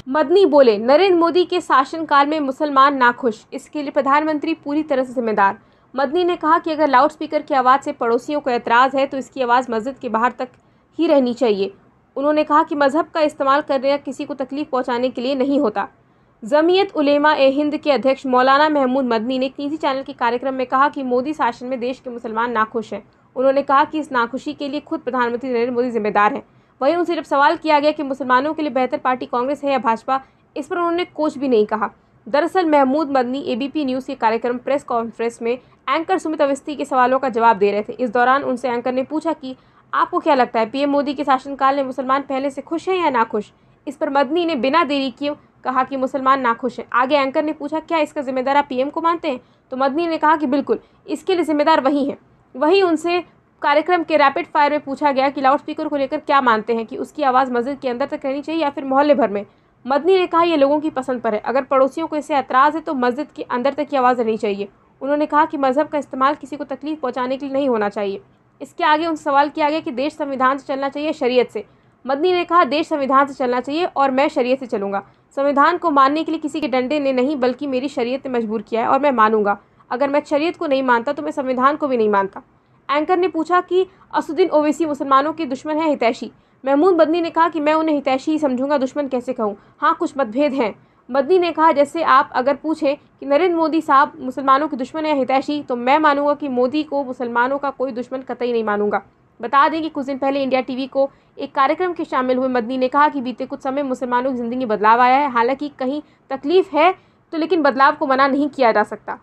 मदनी बोले, नरेंद्र मोदी के शासनकाल में मुसलमान नाखुश, इसके लिए प्रधानमंत्री पूरी तरह से जिम्मेदार। मदनी ने कहा कि अगर लाउडस्पीकर की आवाज़ से पड़ोसियों को एतराज़ है तो इसकी आवाज़ मस्जिद के बाहर तक ही रहनी चाहिए। उन्होंने कहा कि मजहब का इस्तेमाल करने या किसी को तकलीफ पहुंचाने के लिए नहीं होता। जमीयत उलेमा ए हिंद के अध्यक्ष मौलाना महमूद मदनी ने एक निजी चैनल के कार्यक्रम में कहा कि मोदी शासन में देश के मुसलमान नाखुश हैं। उन्होंने कहा कि इस नाखुशी के लिए खुद प्रधानमंत्री नरेंद्र मोदी जिम्मेदार हैं। वहीं उनसे जब सवाल किया गया कि मुसलमानों के लिए बेहतर पार्टी कांग्रेस है या भाजपा, इस पर उन्होंने कुछ भी नहीं कहा। दरअसल महमूद मदनी एबीपी न्यूज़ के कार्यक्रम प्रेस कॉन्फ्रेंस में एंकर सुमित अवस्थी के सवालों का जवाब दे रहे थे। इस दौरान उनसे एंकर ने पूछा कि आपको क्या लगता है, पीएम मोदी के शासनकाल में मुसलमान पहले से खुश हैं या नाखुश? इस पर मदनी ने बिना देरी किए कहा कि मुसलमान नाखुश हैं। आगे एंकर ने पूछा, क्या इसका जिम्मेदार आप पीएम को मानते हैं? तो मदनी ने कहा कि बिल्कुल, इसके लिए जिम्मेदार वही हैं। वहीं उनसे कार्यक्रम के रैपिड फायर में पूछा गया कि लाउडस्पीकर को लेकर क्या मानते हैं, कि उसकी आवाज़ मस्जिद के अंदर तक रहनी चाहिए या फिर मोहल्ले भर में। मदनी ने कहा, यह लोगों की पसंद पर है। अगर पड़ोसियों को इससे एतराज़ है तो मस्जिद के अंदर तक की आवाज़ रहनी चाहिए। उन्होंने कहा कि मजहब का इस्तेमाल किसी को तकलीफ पहुँचाने के लिए नहीं होना चाहिए। इसके आगे उनसे सवाल किया गया कि देश संविधान से चलना चाहिए शरीयत से। मदनी ने कहा, देश संविधान से चलना चाहिए और मैं शरीयत से चलूंगा। संविधान को मानने के लिए किसी के डंडे ने नहीं बल्कि मेरी शरीयत ने मजबूर किया है और मैं मानूंगा। अगर मैं शरीयत को नहीं मानता तो मैं संविधान को भी नहीं मानता। एंकर ने पूछा कि असुद्दीन ओवैसी मुसलमानों के दुश्मन है, हितैषी? महमूद मदनी ने कहा कि मैं उन्हें हितैषी ही समझूंगा, दुश्मन कैसे कहूँ? हाँ, कुछ मतभेद हैं। मदनी ने कहा, जैसे आप अगर पूछें कि नरेंद्र मोदी साहब मुसलमानों के दुश्मन है हितैषी, तो मैं मानूंगा कि मोदी को मुसलमानों का कोई दुश्मन कतई नहीं मानूंगा। बता दें कि कुछ दिन पहले इंडिया टीवी को एक कार्यक्रम के शामिल हुए मदनी ने कहा कि बीते कुछ समय मुसलमानों की ज़िंदगी में बदलाव आया है। हालांकि कहीं तकलीफ है तो लेकिन बदलाव को मना नहीं किया जा सकता।